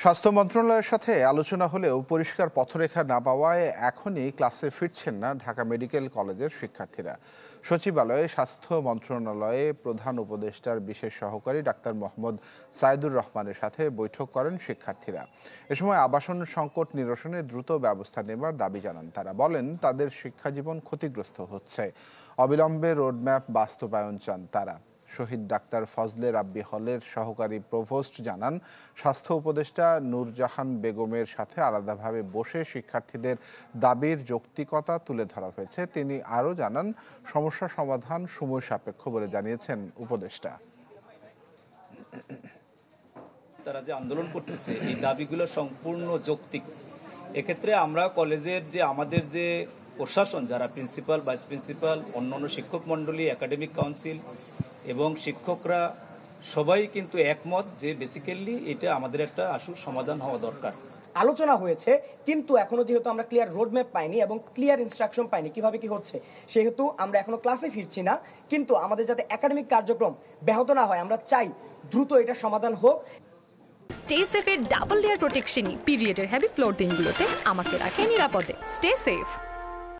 স্বাস্থ্য মন্ত্রণালয়ের সাথে আলোচনা হলেও পরিষ্কার পথরেখা না পাওয়ায় এখনই ক্লাসে ফিরছেন না ঢাকা মেডিকেল কলেজের শিক্ষার্থীরা। সচিবালয়ে স্বাস্থ্য মন্ত্রণালয়ে প্রধান উপদেষ্টার বিশেষ সহকারী ডাক্তার মোহাম্মদ সাইদুর রহমানের সাথে বৈঠক করেন শিক্ষার্থীরা। এ সময় আবাসন সংকট নিরসনে দ্রুত ব্যবস্থা নেবার দাবি জানান তারা। বলেন তাদের শিক্ষাজীবন ক্ষতিগ্রস্ত হচ্ছে, অবিলম্বে রোডম্যাপ বাস্তবায়ন চান তারা। শহীদ ডাক্তার ফজলে রাব্বি হলের সহকারী প্রভোস্ট জানান, স্বাস্থ্য উপদেষ্টা নূরজাহান বেগমের সাথে আলাদাভাবে বসে শিক্ষার্থীদের দাবির যৌক্তিকতা তুলে ধরা হয়েছে। তিনি আরও জানান, সমস্যা সমাধান সময় সাপেক্ষ বলে জানিয়েছেন উপদেষ্টা। তারা যে আন্দোলন করতেছে এই দাবিগুলো সম্পূর্ণ যৌক্তিক। এক্ষেত্রে আমরা কলেজের যে আমাদের যে প্রশাসন, যারা প্রিন্সিপাল, ভাইস প্রিন্সিপাল, অন্যান্য শিক্ষক মণ্ডলী, একাডেমিক কাউন্সিল এবং শিক্ষকরা সবাই কিন্তু একমত যে বেসিক্যালি এটা আমাদের একটা আশু সমাধান হওয়া দরকার। আলোচনা হয়েছে, কিন্তু এখনো যেহেতু আমরা ক্লিয়ার রোডম্যাপ পাইনি এবং ক্লিয়ার ইনস্ট্রাকশন পাইনি কিভাবে কি হচ্ছে, সেহেতু আমরা এখনো ক্লাসে ফিরছি না। কিন্তু আমাদের যাতে একাডেমিক কার্যক্রম ব্যাহত না হয়, আমরা চাই দ্রুত এটা সমাধান হোক। স্টে সেফের ডাবল লেয়ার প্রোটেকশনই পিরিয়ডের হেভি ফ্লোর দিনগুলোতে আমাকে রাখে নিরাপদে। Stay safe.